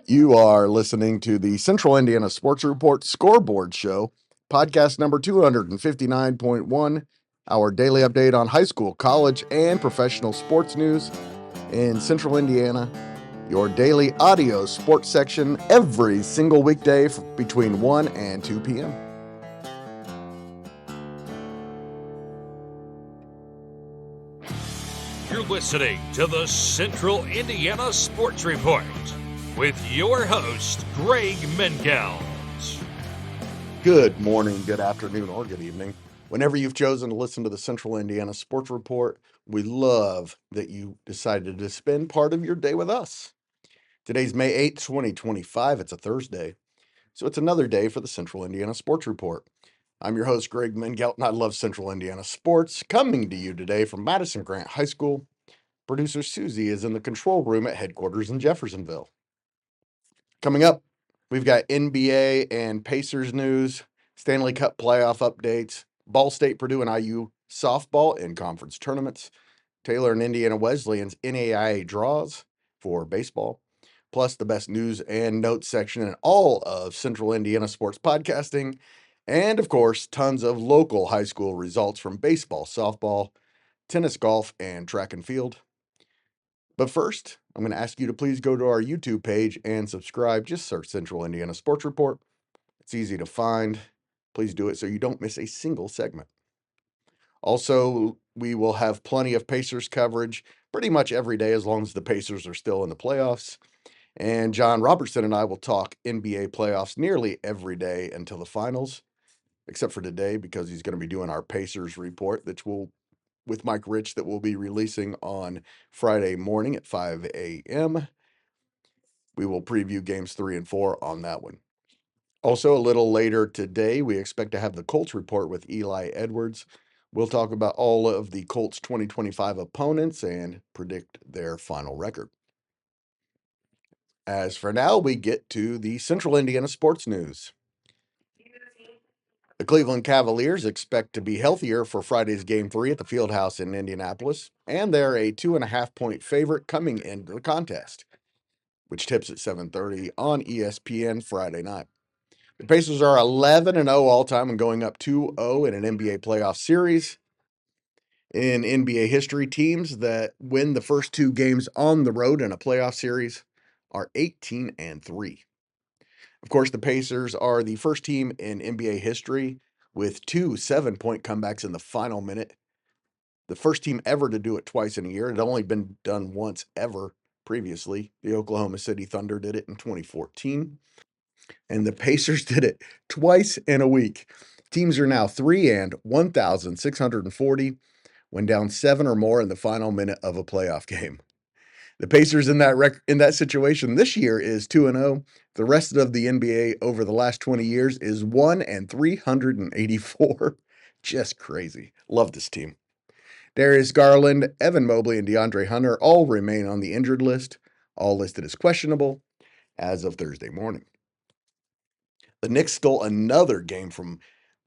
You are listening to the Central Indiana Sports Report Scoreboard Show, podcast number 259.1, our daily update on high school, college, and professional sports news in Central Indiana. Your daily audio sports section every single weekday between 1 and 2 p.m. You're listening to the Central Indiana Sports Report with your host, Greg Mengels. Good morning, good afternoon, or good evening. Whenever you've chosen to listen to the Central Indiana Sports Report, we love that you decided to spend part of your day with us. Today's May 8th, 2025. It's a Thursday, so it's another day for the Central Indiana Sports Report. I'm your host, Greg Mengelt, and I love Central Indiana sports. Coming to you today from Madison Grant High School, producer Susie is in the control room at headquarters in Jeffersonville. Coming up, we've got NBA and Pacers news, Stanley Cup playoff updates, Ball State, Purdue, and IU softball in conference tournaments, Taylor and Indiana Wesleyan's NAIA draws for baseball, plus the best news and notes section in all of Central Indiana sports podcasting, and of course, tons of local high school results from baseball, softball, tennis, golf, and track and field. But first, I'm going to ask you to please go to our YouTube page and subscribe. Just search Central Indiana Sports Report. It's easy to find. Please do it so you don't miss a single segment. Also, we will have plenty of Pacers coverage pretty much every day as long as the Pacers are still in the playoffs. And John Robertson and I will talk NBA playoffs nearly every day until the finals, except for today because he's going to be doing our Pacers report, which will with Mike Rich that we'll be releasing on Friday morning at 5 a.m. We will preview games 3 and 4 on that one. Also, a little later today, we expect to have the Colts report with Eli Edwards. We'll talk about all of the Colts 2025 opponents and predict their final record. As for now, we get to the Central Indiana sports news. The Cleveland Cavaliers expect to be healthier for Friday's Game 3 at the Fieldhouse in Indianapolis, and they're a 2.5-point favorite coming into the contest, which tips at 7:30 on ESPN Friday night. The Pacers are 11-0 all-time and going up 2-0 in an NBA playoff series. In NBA history, teams that win the first two games on the road in a playoff series are 18-3. Of course, the Pacers are the first team in NBA history with two 7-point comebacks in the final minute. The first team ever to do it twice in a year. It had only been done once ever previously. The Oklahoma City Thunder did it in 2014. And the Pacers did it twice in a week. Teams are now 3-1,640 when down 7 or more in the final minute of a playoff game. The Pacers in that situation this year is 2-0. The rest of the NBA over the last 20 years is 1-384. Just crazy. Love this team. Darius Garland, Evan Mobley, and DeAndre Hunter all remain on the injured list, all listed as questionable as of Thursday morning. The Knicks stole another game from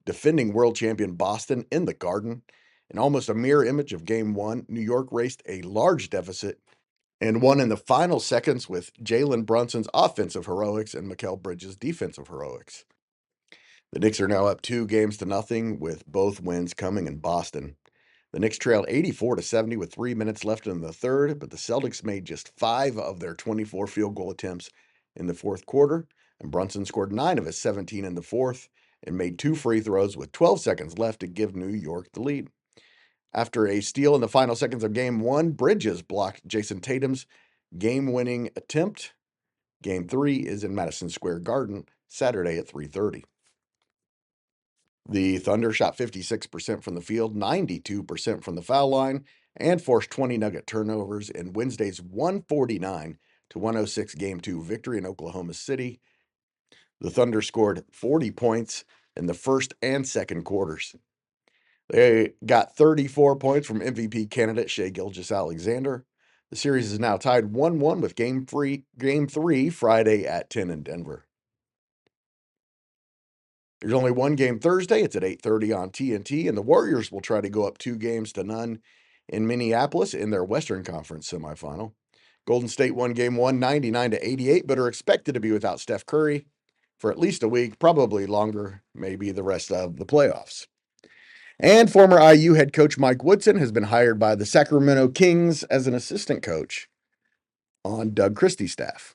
defending world champion Boston in the Garden. In almost a mirror image of Game 1, New York raced a large deficit and won in the final seconds with Jalen Brunson's offensive heroics and Mikal Bridges' defensive heroics. The Knicks are now up 2-0 with both wins coming in Boston. The Knicks trailed 84-70 with 3 minutes left in the third, but the Celtics made just 5 of their 24 field goal attempts in the fourth quarter, and Brunson scored 9 of his 17 in the fourth and made 2 free throws with 12 seconds left to give New York the lead. After a steal in the final seconds of Game 1, Bridges blocked Jason Tatum's game-winning attempt. Game 3 is in Madison Square Garden Saturday at 3:30. The Thunder shot 56% from the field, 92% from the foul line, and forced 20 Nugget turnovers in Wednesday's 149-106 Game 2 victory in Oklahoma City. The Thunder scored 40 points in the first and second quarters. They got 34 points from MVP candidate Shai Gilgeous-Alexander. The series is now tied 1-1 with Game 3 Friday at 10 in Denver. There's only one game Thursday. It's at 8:30 on TNT, and the Warriors will try to go up 2-0 in Minneapolis in their Western Conference semifinal. Golden State won game one 99-88, but are expected to be without Steph Curry for at least a week, probably longer, maybe the rest of the playoffs. And former IU head coach Mike Woodson has been hired by the Sacramento Kings as an assistant coach on Doug Christie's staff.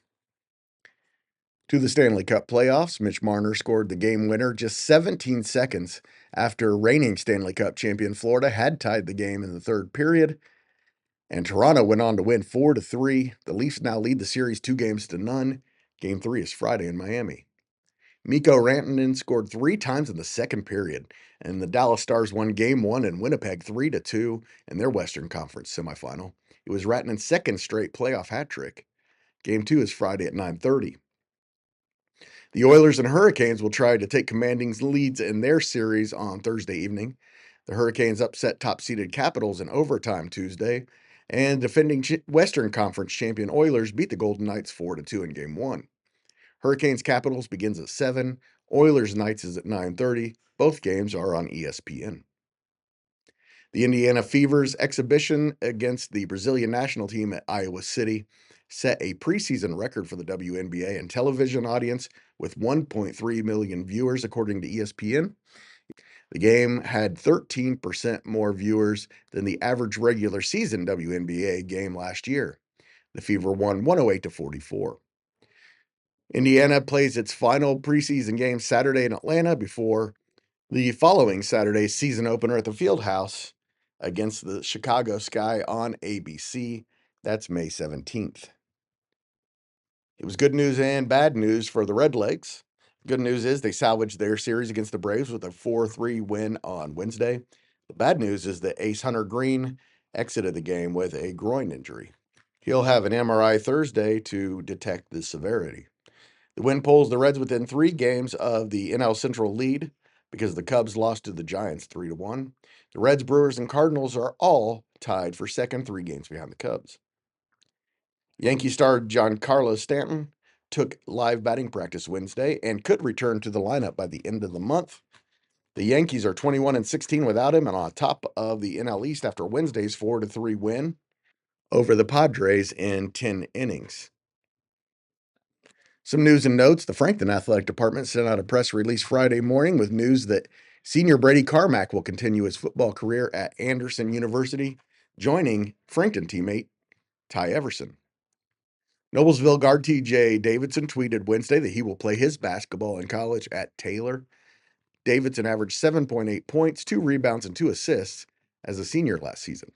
To the Stanley Cup playoffs, Mitch Marner scored the game winner just 17 seconds after reigning Stanley Cup champion Florida had tied the game in the third period. And Toronto went on to win 4-3. The Leafs now lead the series 2-0. Game 3 is Friday in Miami. Mikko Rantanen scored 3 times in the second period, and the Dallas Stars won Game 1 in Winnipeg 3-2 in their Western Conference semifinal. It was Rantanen's second straight playoff hat trick. Game 2 is Friday at 9:30. The Oilers and Hurricanes will try to take commanding leads in their series on Thursday evening. The Hurricanes upset top-seeded Capitals in overtime Tuesday, and defending Western Conference champion Oilers beat the Golden Knights 4-2 in Game 1. Hurricanes Capitals begins at 7, Oilers Knights is at 9:30. Both games are on ESPN. The Indiana Fever's exhibition against the Brazilian national team at Iowa City set a preseason record for the WNBA in television audience with 1.3 million viewers, according to ESPN. The game had 13% more viewers than the average regular season WNBA game last year. The Fever won 108-44. Indiana plays its final preseason game Saturday in Atlanta before the following Saturday's season opener at the Fieldhouse against the Chicago Sky on ABC. That's May 17th. It was good news and bad news for the Redlegs. Good news is they salvaged their series against the Braves with a 4-3 win on Wednesday. The bad news is that Ace Hunter Green exited the game with a groin injury. He'll have an MRI Thursday to detect the severity. The win pulls the Reds within 3 games of the NL Central lead because the Cubs lost to the Giants 3-1. The Reds, Brewers, and Cardinals are all tied for second, 3 games behind the Cubs. Yankee star Giancarlo Stanton took live batting practice Wednesday and could return to the lineup by the end of the month. The Yankees are 21-16 without him and on top of the NL East after Wednesday's 4-3 win over the Padres in 10 innings. Some news and notes. The Frankton Athletic Department sent out a press release Friday morning with news that senior Brady Carmack will continue his football career at Anderson University, joining Frankton teammate Ty Everson. Noblesville guard TJ Davidson tweeted Wednesday that he will play his basketball in college at Taylor. Davidson averaged 7.8 points, 2 rebounds, and 2 assists as a senior last season.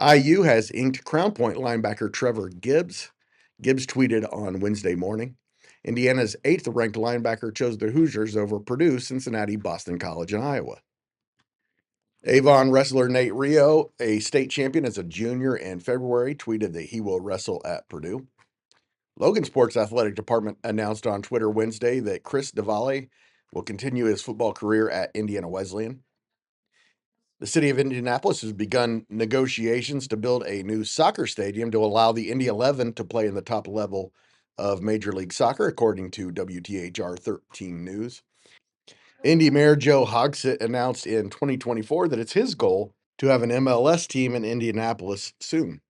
IU has inked Crown Point linebacker Trevor Gibbs. Gibbs tweeted on Wednesday morning, Indiana's 8th-ranked linebacker chose the Hoosiers over Purdue, Cincinnati, Boston College, and Iowa. Avon wrestler Nate Rio, a state champion as a junior in February, tweeted that he will wrestle at Purdue. Logan Sports Athletic Department announced on Twitter Wednesday that Chris DeValle will continue his football career at Indiana Wesleyan. The city of Indianapolis has begun negotiations to build a new soccer stadium to allow the Indy 11 to play in the top level of Major League Soccer, according to WTHR 13 News. Indy Mayor Joe Hogsett announced in 2024 that it's his goal to have an MLS team in Indianapolis soon.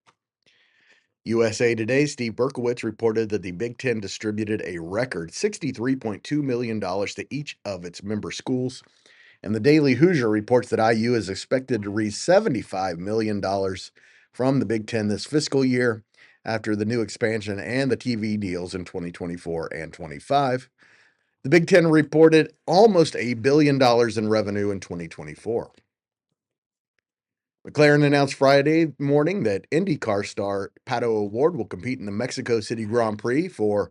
USA Today's Steve Berkowitz reported that the Big Ten distributed a record $63.2 million to each of its member schools. And the Daily Hoosier reports that IU is expected to raise $75 million from the Big Ten this fiscal year after the new expansion and the TV deals in 2024 and 25. The Big Ten reported almost $1 billion in revenue in 2024. McLaren announced Friday morning that IndyCar star Pato O'Ward will compete in the Mexico City Grand Prix for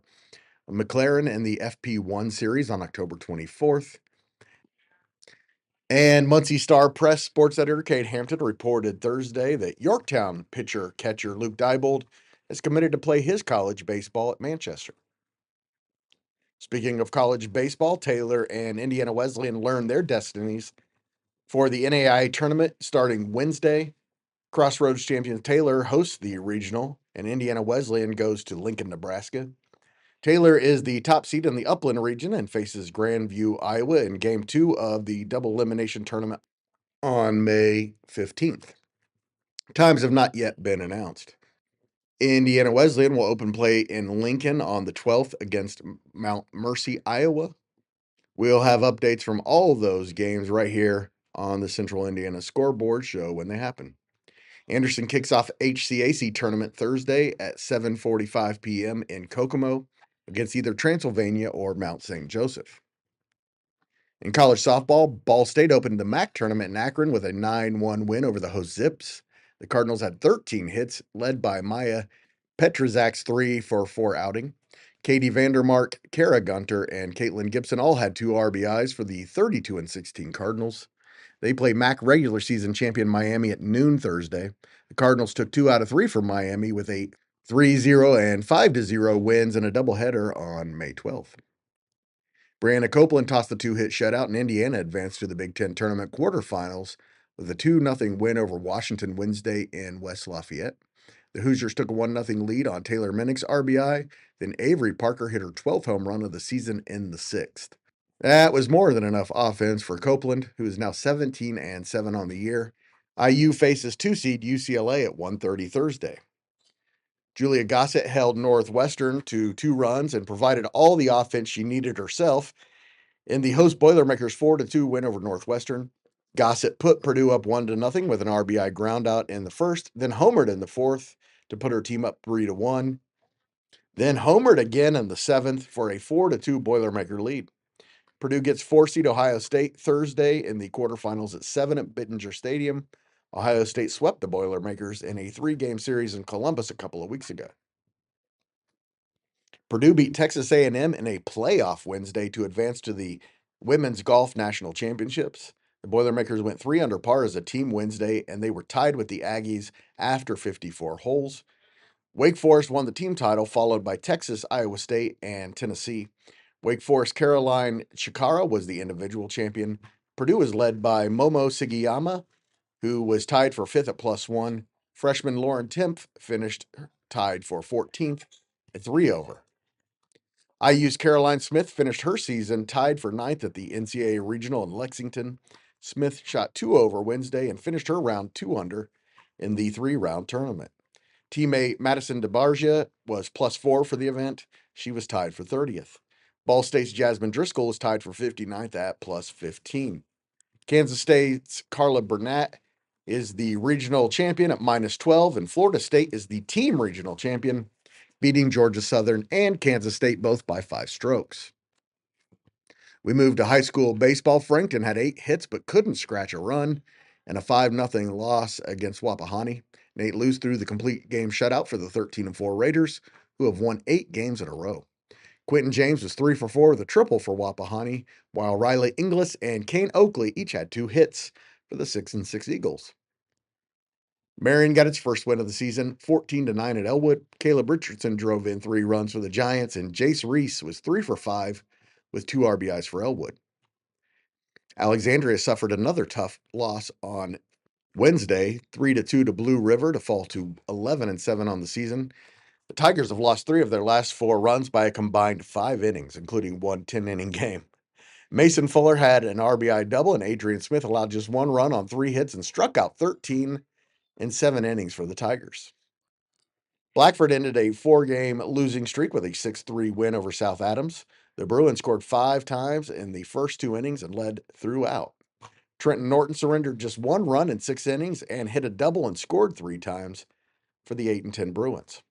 McLaren and the FP1 series on October 24th. And Muncie Star Press sports editor Kate Hampton reported Thursday that Yorktown pitcher-catcher Luke Diebold is committed to play his college baseball at Manchester. Speaking of college baseball, Taylor and Indiana Wesleyan learned their destinies for the NAIA tournament starting Wednesday. Crossroads champion Taylor hosts the regional, and Indiana Wesleyan goes to Lincoln, Nebraska. Taylor is the top seed in the Upland region and faces Grandview, Iowa in Game 2 of the double elimination tournament on May 15th. Times have not yet been announced. Indiana Wesleyan will open play in Lincoln on the 12th against Mount Mercy, Iowa. We'll have updates from all of those games right here on the Central Indiana Scoreboard Show when they happen. Anderson kicks off HCAC tournament Thursday at 7:45 p.m. in Kokomo against either Transylvania or Mount St. Joseph. In college softball, Ball State opened the MAC tournament in Akron with a 9-1 win over the host Zips. The Cardinals had 13 hits, led by Maya Petrazak's 3-for-4 outing. Katie Vandermark, Kara Gunter, and Caitlin Gibson all had 2 RBIs for the 32-16 Cardinals. They play MAC regular season champion Miami at noon Thursday. The Cardinals took 2 out of 3 for Miami with a 3-0 and 5-0 wins in a doubleheader on May 12th. Brianna Copeland tossed the 2-hit shutout, and Indiana advanced to the Big Ten tournament quarterfinals with a 2-0 win over Washington Wednesday in West Lafayette. The Hoosiers took a 1-0 lead on Taylor Minnick's RBI, then Avery Parker hit her 12th home run of the season in the 6th. That was more than enough offense for Copeland, who is now 17-7 on the year. IU faces 2-seed UCLA at 1:30 Thursday. Julia Gossett held Northwestern to 2 runs and provided all the offense she needed herself in the host Boilermakers 4-2 win over Northwestern. Gossett put Purdue up 1-0 with an RBI groundout in the first, then homered in the fourth to put her team up 3-1. Then homered again in the seventh for a 4-2 Boilermaker lead. Purdue gets 4-seed Ohio State Thursday in the quarterfinals at 7 at Bittinger Stadium. Ohio State swept the Boilermakers in a 3-game series in Columbus a couple of weeks ago. Purdue beat Texas A&M in a playoff Wednesday to advance to the Women's Golf National Championships. The Boilermakers went 3 under par as a team Wednesday, and they were tied with the Aggies after 54 holes. Wake Forest won the team title, followed by Texas, Iowa State, and Tennessee. Wake Forest Caroline Chikara was the individual champion. Purdue was led by Momo Sugiyama, who was tied for 5th at +1. Freshman Lauren Timpf finished tied for 14th at 3 over. IU's Caroline Smith finished her season tied for 9th at the NCAA Regional in Lexington. Smith shot 2 over Wednesday and finished her round 2 under in the 3-round tournament. Teammate Madison DeBargia was +4 for the event. She was tied for 30th. Ball State's Jasmine Driscoll was tied for 59th at +15. Kansas State's Carla Burnett is the regional champion at -12, and Florida State is the team regional champion, beating Georgia Southern and Kansas State both by 5 strokes. We moved to high school baseball. Frankton had 8 hits but couldn't scratch a run, and a 5-0 loss against Wapahani. Nate Luce threw the complete game shutout for the 13-4 Raiders, who have won 8 games in a row. Quentin James was 3 for 4 with a triple for Wapahani, while Riley Inglis and Kane Oakley each had 2 hits for the 6-6 Eagles. Marion got its first win of the season, 14-9 at Elwood. Caleb Richardson drove in 3 runs for the Giants, and Jace Reese was 3 for 5 with 2 RBIs for Elwood. Alexandria suffered another tough loss on Wednesday, 3-2 to Blue River to fall to 11-7 on the season. The Tigers have lost 3 of their last 4 runs by a combined 5 innings, including one 10-inning game. Mason Fuller had an RBI double, and Adrian Smith allowed just 1 run on 3 hits and struck out 13 in 7 innings for the Tigers. Blackford ended a 4-game losing streak with a 6-3 win over South Adams. The Bruins scored 5 times in the first 2 innings and led throughout. Trenton Norton surrendered just 1 run in 6 innings and hit a double and scored 3 times for the 8-10 Bruins.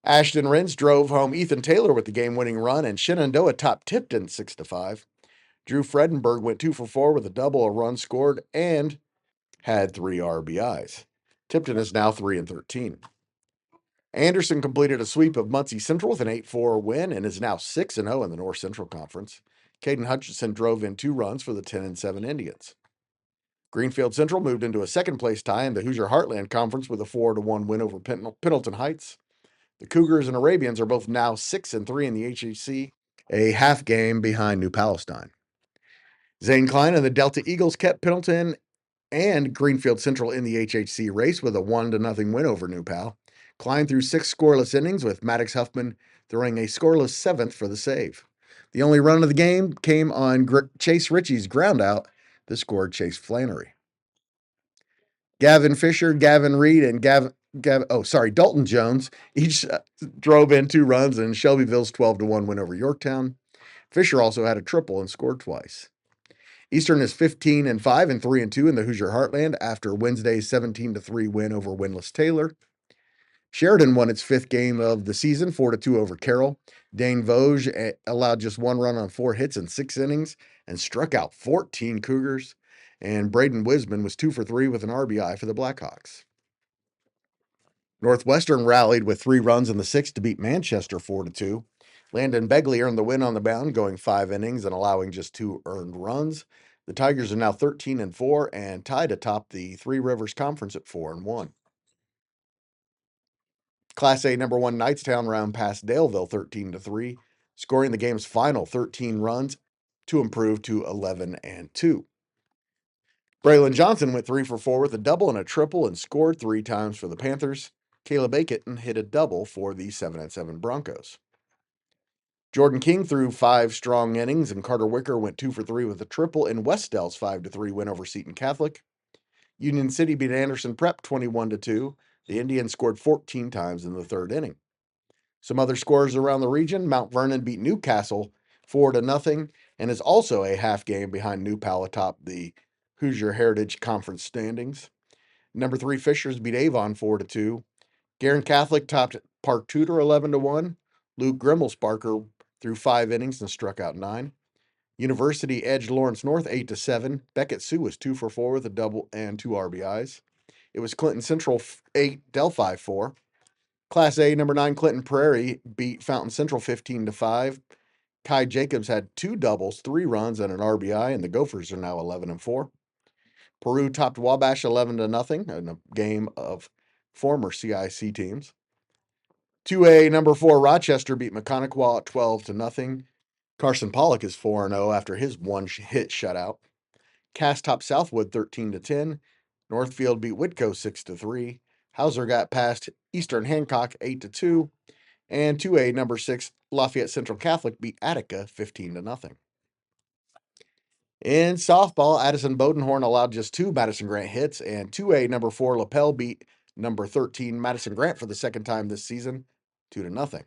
Ashton Renz drove home Ethan Taylor with the game-winning run, and Shenandoah topped Tipton 6-5. Drew Fredenberg went 2 for 4 with a double, a run scored, and had 3 RBIs. Tipton is now 3-13. Anderson completed a sweep of Muncie Central with an 8-4 win and is now 6-0 in the North Central Conference. Caden Hutchinson drove in 2 runs for the 10-7 Indians. Greenfield Central moved into a second-place tie in the Hoosier Heartland Conference with a 4-1 win over Pendleton Heights. The Cougars and Arabians are both now 6-3 in the HHC, a half game behind New Palestine. Zane Klein and the Delta Eagles kept Pendleton and Greenfield Central in the HHC race with a 1-0 win over New Pal. Klein threw 6 scoreless innings, with Maddox Huffman throwing a scoreless 7th for the save. The only run of the game came on Chase Ritchie's groundout that scored Chase Flannery. Gavin Fisher, Gavin Reed, and Dalton Jones each drove in 2 runs in Shelbyville's 12-1 win over Yorktown. Fisher also had a triple and scored twice. Eastern is 15-5 and 3-2 in the Hoosier Heartland after Wednesday's 17-3 win over winless Taylor. Sheridan won its 5th game of the season, 4-2 over Carroll. Dane Vosge allowed just 1 run on 4 hits in 6 innings and struck out 14 Cougars. And Braden Wisman was 2 for 3 with an RBI for the Blackhawks. Northwestern rallied with 3 runs in the 6th to beat Manchester 4-2. Landon Begley earned the win on the mound, going 5 innings and allowing just 2 earned runs. The Tigers are now 13-4 and tied atop the Three Rivers Conference at 4-1. Class A number 1 Knightstown round past Daleville 13-3, scoring the game's final 13 runs to improve to 11-2. Braylon Johnson went 3 for 4 with a double and a triple and scored 3 times for the Panthers. Caleb Aiken hit a double for the 7-7 Broncos. Jordan King threw 5 strong innings, and Carter Wicker went 2 for 3 with a triple in Westdale's 5-3 win over Seton Catholic. Union City beat Anderson Prep 21-2. The Indians scored 14 times in the 3rd inning. Some other scores around the region: Mount Vernon beat Newcastle 4-0 and is also a half game behind New Pal atop the Hoosier Heritage Conference standings. Number 3 Fishers beat Avon 4-2. Guerin Catholic topped Park Tudor 11-1. Luke Grimmelsparker threw 5 innings and struck out 9. University edged Lawrence North 8-7. Beckett Sioux was 2 for 4 with a double and 2 RBIs. It was Clinton Central 8, Delphi 4. Class A number 9 Clinton Prairie beat Fountain Central 15-5. Kai Jacobs had 2 doubles, 3 runs, and an RBI, and the Gophers are now 11-4. Peru topped Wabash 11-0 in a game of former CIC teams. 2A number 4 Rochester beat Mechanical at 12-0. Carson Pollock is 4-0 after his 1-hit shutout. Cass topped Southwood 13-10. Northfield beat Whitco 6-3. Hauser got past Eastern Hancock 8-2. And 2A number 6 Lafayette Central Catholic beat Attica 15-0. In softball, Addison Bodenhorn allowed just 2 Madison Grant hits, and 2A number 4 Lapel beat number 13 Madison Grant for the 2nd time this season, 2-0.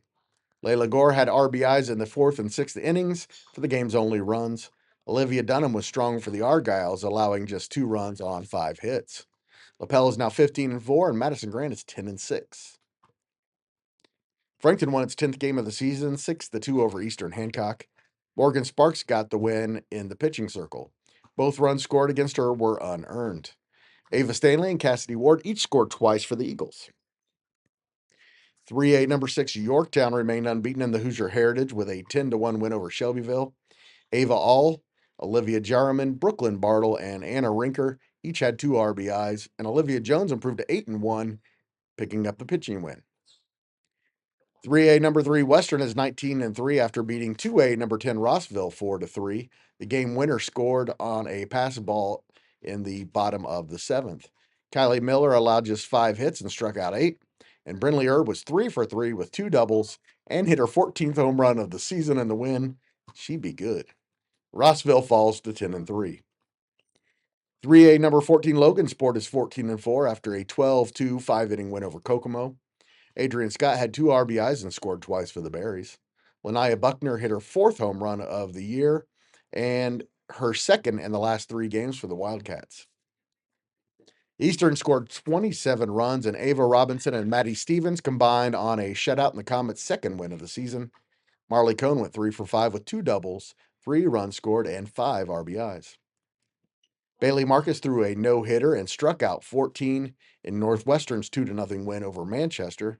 Layla Gore had RBIs in the 4th and 6th innings for the game's only runs. Olivia Dunham was strong for the Argyles, allowing just 2 runs on 5 hits. Lapel is now 15-4, and Madison Grant is 10-6. Frankton won its 10th game of the season, 6-2 over Eastern Hancock. Morgan Sparks got the win in the pitching circle. Both runs scored against her were unearned. Ava Stanley and Cassidy Ward each scored twice for the Eagles. 3A number 6 Yorktown remained unbeaten in the Hoosier Heritage with a 10-1 win over Shelbyville. Ava All, Olivia Jarman, Brooklyn Bartle, and Anna Rinker each had 2 RBIs, and Olivia Jones improved to 8-1, picking up the pitching win. 3A number 3 Western is 19-3 after beating 2A number 10 Rossville 4-3. The game winner scored on a pass ball in the bottom of the 7th. Kylie Miller allowed just 5 hits and struck out 8. And Brinley Erb was 3 for 3 with 2 doubles and hit her 14th home run of the season in the win. She'd be good. Rossville falls to 10-3. 3A number 14 Logansport is 14-4 after a 12-2 5-inning win over Kokomo. Adrian Scott had 2 RBIs and scored twice for the Berries. Lanaya Buckner hit her 4th home run of the year and her 2nd in the last 3 games for the Wildcats. Eastern scored 27 runs, and Ava Robinson and Maddie Stevens combined on a shutout in the Comets' 2nd win of the season. Marley Cohn went 3 for 5 with 2 doubles, 3 runs scored, and 5 RBIs. Bailey Marcus threw a no-hitter and struck out 14 in Northwestern's 2-0 win over Manchester.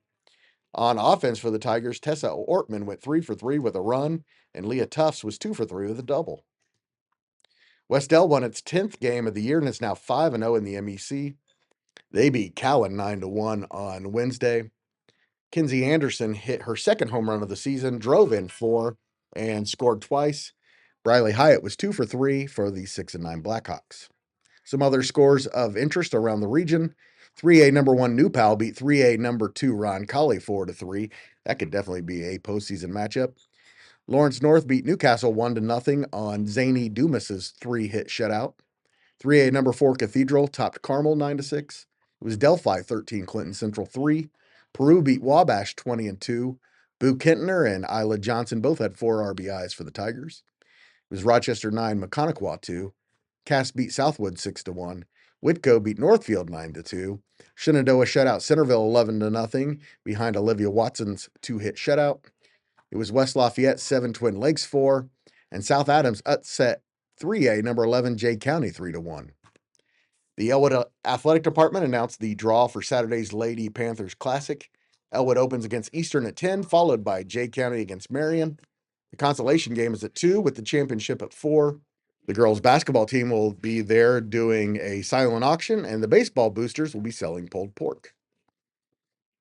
On offense for the Tigers, Tessa Ortman went 3 for 3 with a run, and Leah Tufts was 2 for 3 with a double. Westdale won its 10th game of the year and is now 5-0 in the MEC. They beat Cowan 9-1 on Wednesday. Kinsey Anderson hit her 2nd home run of the season, drove in 4, and scored twice. Briley Hyatt was 2 for 3 for the 6-9 Blackhawks. Some other scores of interest around the region: 3A number 1 New Pal beat 3A number 2 Ron Colley 4-3. That could definitely be a postseason matchup. Lawrence North beat Newcastle 1-0 on Zany Dumas's 3-hit shutout. 3A number 4 Cathedral topped Carmel 9-6. It was Delphi 13, Clinton Central 3. Peru beat Wabash 20-2. Boo Kentner and Isla Johnson both had 4 RBIs for the Tigers. It was Rochester 9, Maconaquah 2. Cass beat Southwood 6-1. Whitco beat Northfield 9-2. Shenandoah shut out Centerville 11-0 behind Olivia Watson's 2-hit shutout. It was West Lafayette 7, Twin Lakes 4. And South Adams upset 3A number 11 Jay County 3-1. The Elwood Athletic Department announced the draw for Saturday's Lady Panthers Classic. Elwood opens against Eastern at 10, followed by Jay County against Marion. The consolation game is at 2, with the championship at 4. The girls' basketball team will be there doing a silent auction, and the baseball boosters will be selling pulled pork.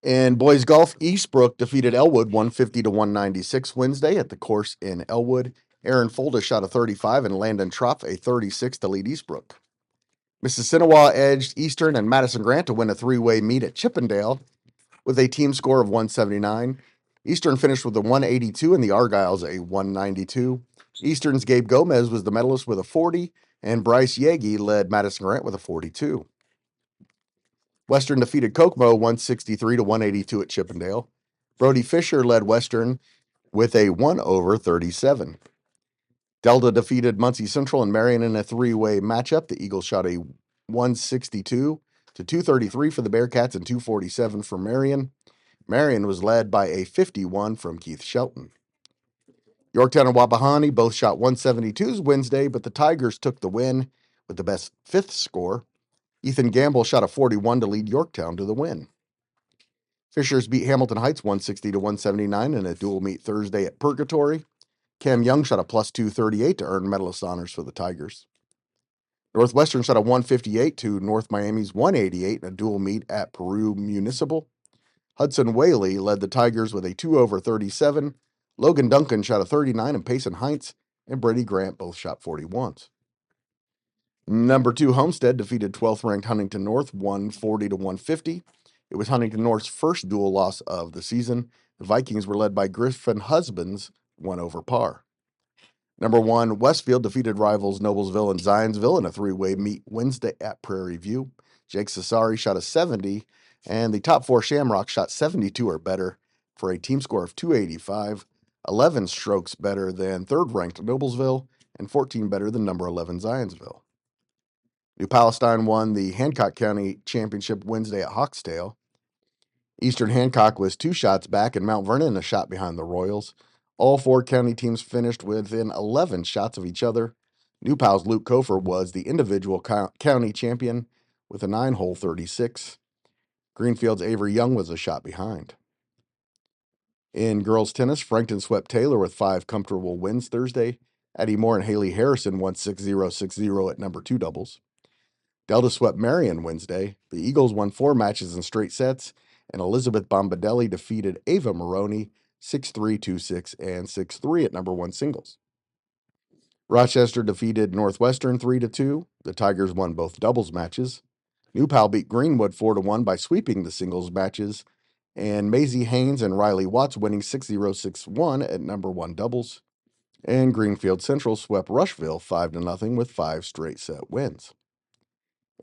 In boys golf, Eastbrook defeated Elwood 150-196 Wednesday at the course in Elwood. Aaron Folda shot a 35 and Landon Tropf a 36 to lead Eastbrook. Mississinawa edged Eastern and Madison Grant to win a 3-way meet at Chippendale with a team score of 179. Eastern finished with a 182 and the Argyles a 192. Eastern's Gabe Gomez was the medalist with a 40, and Bryce Yegi led Madison Grant with a 42. Western defeated Kokomo 163-182 at Chippendale. Brody Fisher led Western with a 1/37. Delta defeated Muncie Central and Marion in a 3-way matchup. The Eagles shot a 162-233 for the Bearcats and 247 for Marion. Marion was led by a 51 from Keith Shelton. Yorktown and Wapahani both shot 172s Wednesday, but the Tigers took the win with the best 5th score. Ethan Gamble shot a 41 to lead Yorktown to the win. Fishers beat Hamilton Heights 160-179 in a dual meet Thursday at Purgatory. Cam Young shot a plus 238 to earn medalist honors for the Tigers. Northwestern shot a 158 to North Miami's 188 in a dual meet at Peru Municipal. Hudson Whaley led the Tigers with a 2/37. Logan Duncan shot a 39 and Payson Heinz and Brady Grant both shot 41s. Number 2 Homestead defeated 12th ranked Huntington North 140-150. It was Huntington North's first dual loss of the season. The Vikings were led by Griffin Husbands 1 over par. Number 1 Westfield defeated rivals Noblesville and Zionsville in a 3-way meet Wednesday at Prairie View. Jake Cesari shot a 70, and the top 4 Shamrocks shot 72 or better for a team score of 285, 11 strokes better than 3rd-ranked Noblesville, and 14 better than number 11 Zionsville. New Palestine won the Hancock County Championship Wednesday at Hawkstale. Eastern Hancock was 2 shots back, and Mount Vernon a shot behind the Royals. All 4 county teams finished within 11 shots of each other. New Pal's Luke Kofer was the individual county champion with a 9-hole 36. Greenfield's Avery Young was a shot behind. In girls tennis, Frankton swept Taylor with 5 comfortable wins Thursday. Addie Moore and Haley Harrison won 6-0, 6-0 at number 2 doubles. Delta swept Marion Wednesday. The Eagles won 4 matches in straight sets, and Elizabeth Bombadelli defeated Ava Maroney 6-3, 2-6, and 6-3 at number 1 singles. Rochester defeated Northwestern 3-2. The Tigers won both doubles matches. New Pal beat Greenwood 4-1 by sweeping the singles matches, and Maisie Haynes and Riley Watts winning 6-0, 6-1 at number 1 doubles. And Greenfield Central swept Rushville 5-0 with 5 straight set wins.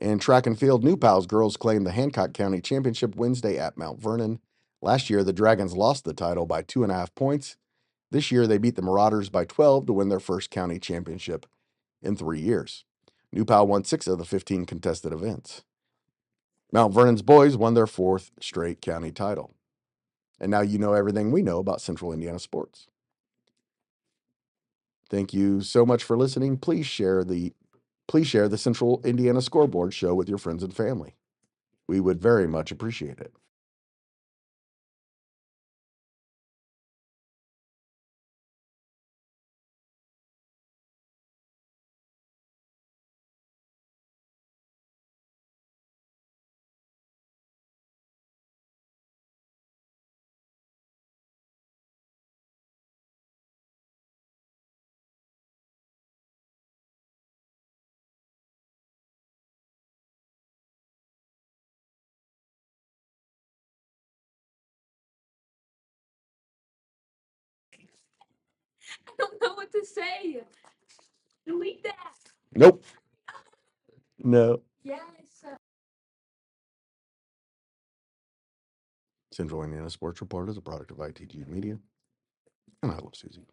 In track and field, New Pal's girls claimed the Hancock County Championship Wednesday at Mount Vernon. Last year, the Dragons lost the title by 2.5 points. This year, they beat the Marauders by 12 to win their first county championship in 3 years. New Pal won 6 of the 15 contested events. Mount Vernon's boys won their 4th straight county title. And now you know everything we know about Central Indiana sports. Thank you so much for listening. Please share the Central Indiana Scoreboard Show with your friends and family. We would very much appreciate it. I don't know what to say. Delete that. Nope. No. Yes. Central Indiana Sports Report is a product of ITG Media, and I love Susie.